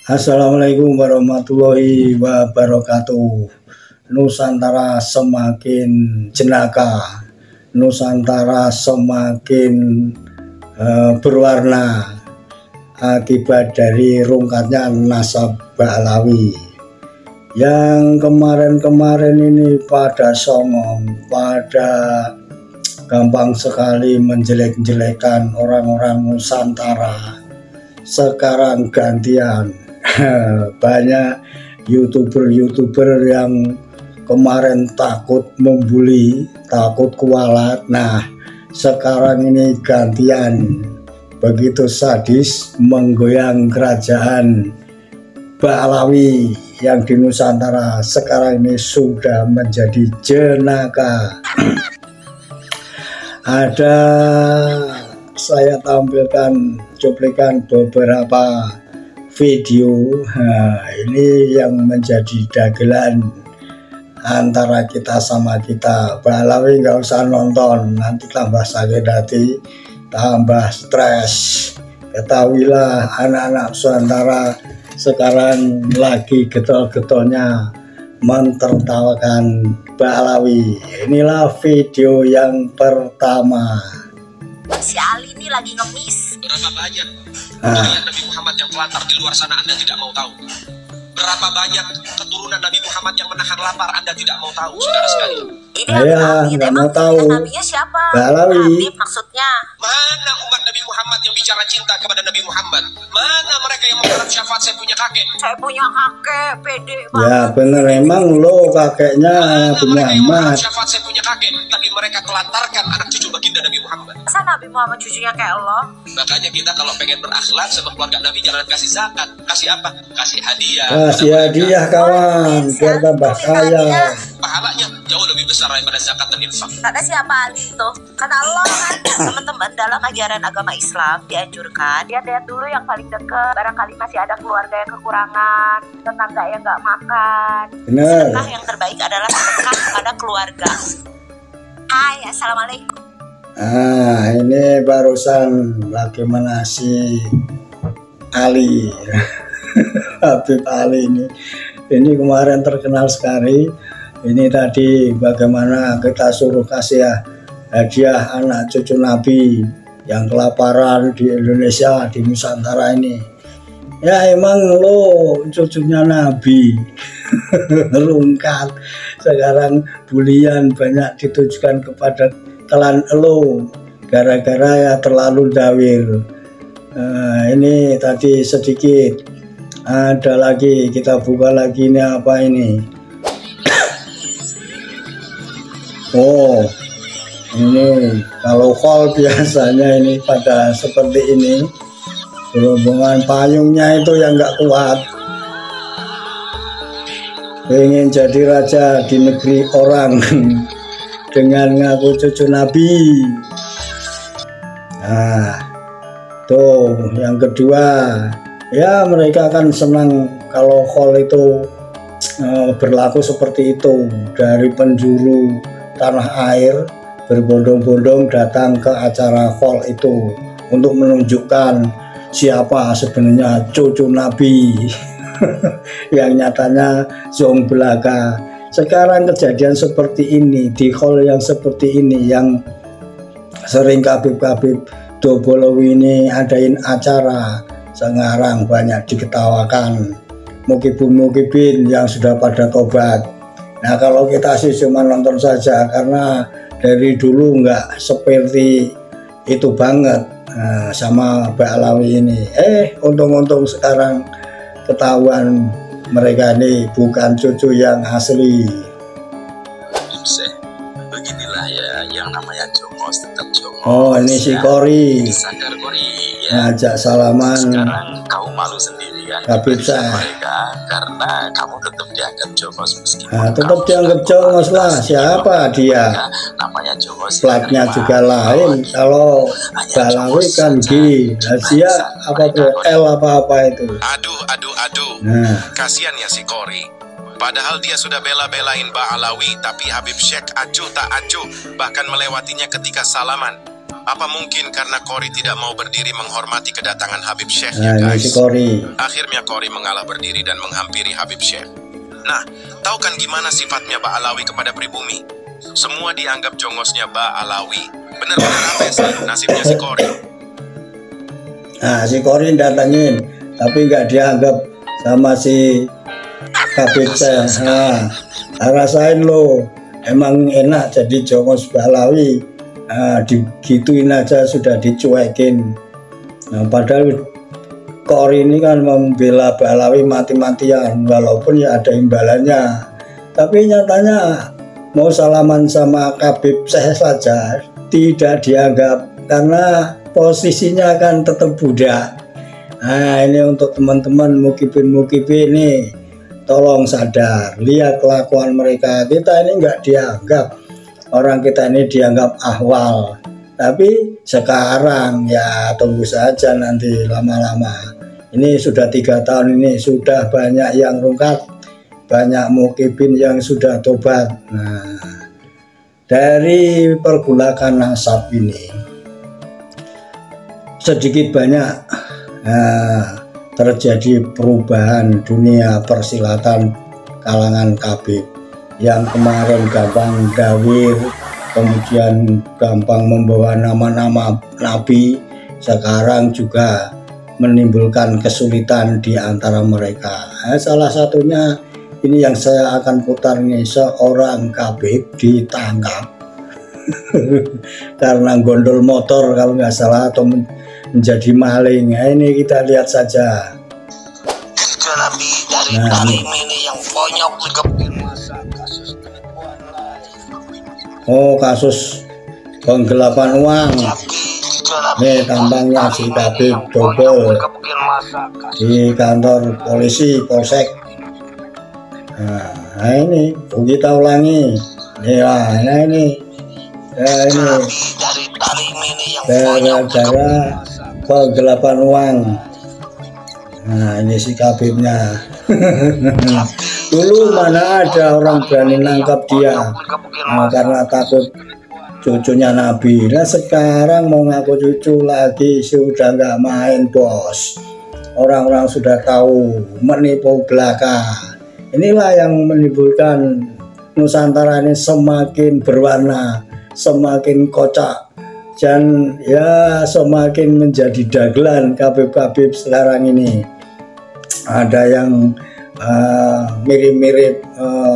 Assalamualaikum warahmatullahi wabarakatuh. Nusantara semakin jenaka, Nusantara semakin berwarna akibat dari rungkatnya nasab Ba'alawi yang kemarin-kemarin ini pada songong, pada gampang sekali menjelek-jelekan orang-orang Nusantara. Sekarang gantian banyak youtuber yang kemarin takut membuli, takut kualat. Nah, sekarang ini gantian begitu sadis menggoyang kerajaan Ba'alawi yang di Nusantara. Sekarang ini sudah menjadi jenaka. Ada saya tampilkan cuplikan beberapa video. Ini yang menjadi dagelan antara kita sama kita. Ba'alawi nggak usah nonton, nanti tambah sakit hati, tambah stres. Ketahuilah anak-anak Nusantara sekarang lagi getol-getolnya mentertawakan Ba'alawi. Inilah video yang pertama. Si Ali ini lagi ngemis. Berapa banyak keturunan Nabi Muhammad yang telantar di luar sana Anda tidak mau tahu? Berapa banyak keturunan Nabi Muhammad yang menahan lapar Anda tidak mau tahu, saudara sekalian? Ini nggak mau tahu. Nabinya siapa? Ba'alawi. Habib maksudnya. Mana umat Nabi Muhammad yang bicara cinta kepada Nabi Muhammad? Mana mereka yang mengharap syafaat saya punya kakek? Saya punya kakek, pede banget. Ya bener, emang lo kakeknya Nabi Muhammad. Syafaat saya punya kakek, tapi mereka telantarkan anak cucu baginda Nabi Muhammad. Masa Nabi Muhammad cucunya kayak Allah? Makanya kita kalau pengen berakhlak sama keluarga Nabi jangan kasih zakat. Kasih apa? Kasih hadiah. Kasih hadiah kawan, biar tambah kaya. Pahalanya jauh lebih besar daripada zakat dan infak. Kata siapa Ali itu? Kata Allah kan. Teman-teman, dalam ajaran agama Islam dianjurkan lihat dulu yang paling dekat. Barangkali masih ada keluarga yang kekurangan, tetangga yang nggak makan. Bener. Sedekah yang terbaik adalah sedekah pada keluarga. Hai, assalamualaikum. Ini barusan lagi menasi Ali. Habib Ali ini kemarin terkenal sekali. Ini tadi bagaimana kita suruh kasih hadiah anak cucu Nabi yang kelaparan di Indonesia, di Nusantara ini. Ya emang lo cucunya Nabi. Rungkat. Sekarang bulian banyak ditujukan kepada klan lo gara-gara ya terlalu dawir. Ini tadi sedikit. Ada lagi, kita buka lagi, ini apa ini? Oh, ini kalau haul biasanya ini pada seperti ini. Berhubungan payungnya itu yang nggak kuat. Pengen jadi raja di negeri orang dengan ngaku cucu Nabi. Nah, tuh yang kedua. Ya mereka kan senang kalau haul itu berlaku seperti itu. Dari penjuru tanah air berbondong-bondong datang ke acara haul itu untuk menunjukkan siapa sebenarnya cucu Nabi yang nyatanya zong belaka. Sekarang kejadian seperti ini di haul yang seperti ini yang sering Habib Dobolowi ini adain acara, sekarang banyak diketawakan mukibin yang sudah pada tobat. Nah kalau kita sih cuma nonton saja karena dari dulu nggak seperti itu banget sama Ba'alawi ini. Untung-untung sekarang ketahuan mereka ini bukan cucu yang asli. Beginilah ya yang namanya jongos tetap jongos. Oh ini si Kori. Sadar Kori ya. Ngajak salaman. Sekarang kamu malu sendiri kan Habib saya. mereka karena kamu tetap dianggap jongos meskipun Tetap dianggap jongos lah. Siapa dia? Namanya jongos. Platnya juga lain. Kalau Ba'alawi kan G, Asia apa tuh L apa itu. Aduh. Nah. Kasihan ya si Kori. Padahal dia sudah bela-belain Ba'alawi, tapi Habib Syekh acuh tak acuh, bahkan melewatinya ketika salaman. Apa mungkin karena Cory tidak mau berdiri menghormati kedatangan Habib Syekh Nah, ya ini si guys? Cory. Akhirnya Cory mengalah berdiri dan menghampiri Habib Syekh. Nah, tahu kan gimana sifatnya Ba Alawi kepada pribumi? Semua dianggap jongosnya Ba Alawi. Benar-benar apa sih nasibnya si Cory? Nah, si Cory datangin, tapi nggak dianggap sama si Habib Syekh. Nah, rasain lo, emang enak jadi jongos Ba Alawi. Nah, digituin aja sudah dicuekin. Nah, padahal Cory ini kan membela Ba Alawi mati-matian, walaupun ya ada imbalannya. Tapi nyatanya mau salaman sama Habib Syekh saja tidak dianggap karena posisinya kan tetap budak. Nah, ini untuk teman-teman mukibin ini, tolong sadar, lihat kelakuan mereka. Kita ini nggak dianggap, orang kita ini dianggap ahwal. Tapi sekarang ya tunggu saja nanti lama-lama. Ini sudah 3 tahun ini sudah banyak yang rungkat, banyak mukibin yang sudah tobat. Nah, dari pergulakan nasab ini sedikit banyak terjadi perubahan dunia persilatan kalangan kabib. Yang kemarin gampang dawir, kemudian gampang membawa nama-nama nabi, sekarang juga menimbulkan kesulitan di antara mereka. Salah satunya ini yang saya akan putar ini, seorang kabib ditangkap karena gondol motor kalau nggak salah atau menjadi maling. Nah, ini kita lihat saja. Nabi dari Karim ini yang banyak kasus penggelapan uang. Nih tampangnya si kabib double di kantor polisi polsek. Nah, ini kita ulangi. Nah ini gara-gara penggelapan uang. Nah, ini si kabibnya. Dulu mana ada orang berani nangkap dia, karena takut cucunya Nabi. Nah, sekarang mau ngaku cucu lagi, sudah nggak main bos. Orang-orang sudah tahu menipu belaka. Inilah yang menimbulkan Nusantara ini semakin berwarna, semakin kocak, dan ya semakin menjadi dagelan kabib-kabib sekarang ini. Ada yang mirip-mirip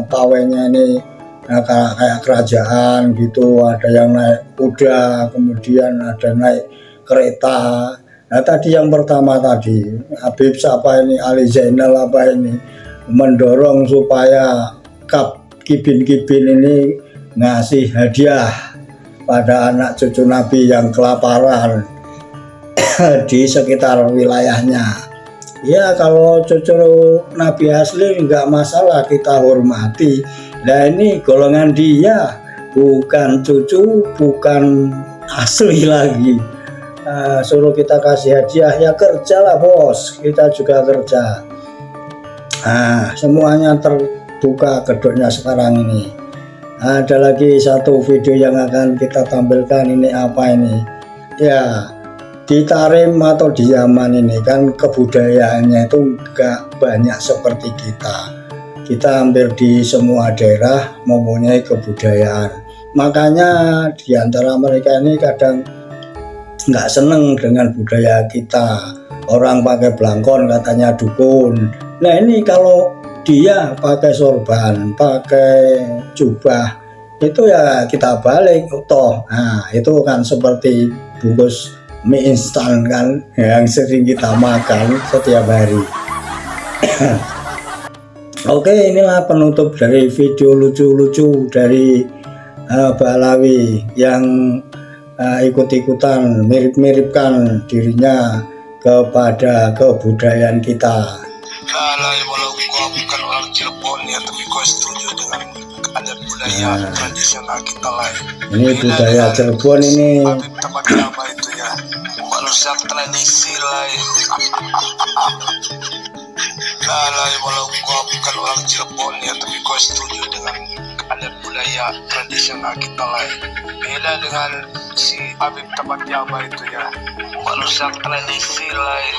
pawainya ini kayak kerajaan gitu, ada yang naik kuda, kemudian ada naik kereta. Nah, tadi yang pertama tadi Habib siapa ini, Ali Zainal apa ini, mendorong supaya kibin-kibin ini ngasih hadiah pada anak cucu Nabi yang kelaparan di sekitar wilayahnya. Ya, kalau cucu Nabi asli nggak masalah, kita hormati. Nah, ini golongan dia bukan cucu, bukan asli lagi. Suruh kita kasih hadiah, ya kerjalah bos, kita juga kerja. Semuanya terbuka kedoknya sekarang ini. Ada lagi satu video yang akan kita tampilkan, ini apa ini? Ya, di Tarim atau di Yaman ini kan kebudayaannya itu nggak banyak seperti kita. Kita hampir di semua daerah mempunyai kebudayaan. Makanya di antara mereka ini kadang nggak seneng dengan budaya kita. Orang pakai blangkon katanya dukun. Nah, ini kalau dia pakai sorban, pakai jubah, itu ya kita balik toh. Nah, itu kan seperti bungkus mie instan kan yang sering kita makan setiap hari. Oke, inilah penutup dari video lucu-lucu dari Ba Alawi yang ikut-ikutan mirip-miripkan dirinya kepada kebudayaan kita. Walau gua bukan orang Cirebon ya, tapi gua setuju dengan adat budaya tradisional kita lain. Ini budaya Cirebon ini. Tempat apa itu ya? Manusia tradisi lain. Walau gua bukan orang Cirebon ya, tapi gua setuju dengan adat budaya tradisional kita lain. Beda dengan si Habib Tabat Jaba itu ya, manusia tradisi lain.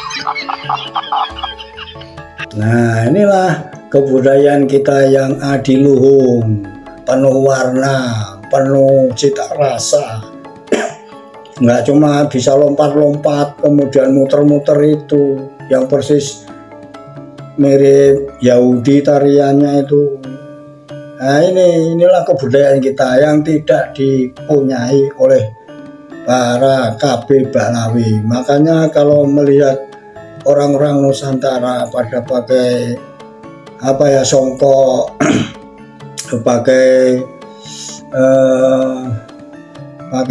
Nah, inilah kebudayaan kita yang adiluhung, penuh warna, penuh cita rasa. Nggak cuma bisa lompat-lompat kemudian muter-muter itu yang persis mirip Yahudi tariannya itu. Nah, inilah kebudayaan kita yang tidak dipunyai oleh para KB Ba'alawi. Makanya kalau melihat orang-orang Nusantara pada pakai songkok, pakai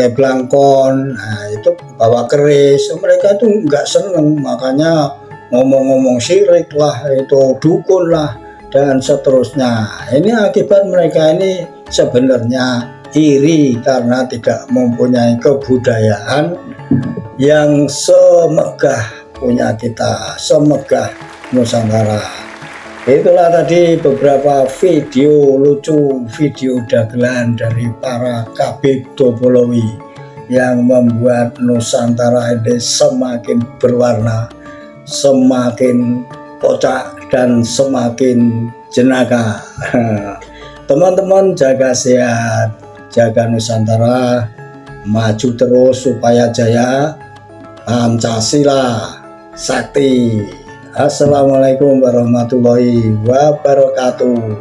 belangkon, nah itu bawa keris, mereka tuh nggak seneng, makanya ngomong-ngomong syirik lah, itu dukun lah, dan seterusnya. Ini akibat mereka ini sebenarnya iri karena tidak mempunyai kebudayaan yang semegah punya kita, semegah Nusantara. Itulah tadi beberapa video lucu, video dagelan dari para KB Dobolowi yang membuat Nusantara ini semakin berwarna, semakin kocak dan semakin jenaka. Teman-teman jaga sehat, jaga Nusantara, maju terus supaya jaya. Pancasila Sakti. Assalamualaikum warahmatullahi wabarakatuh.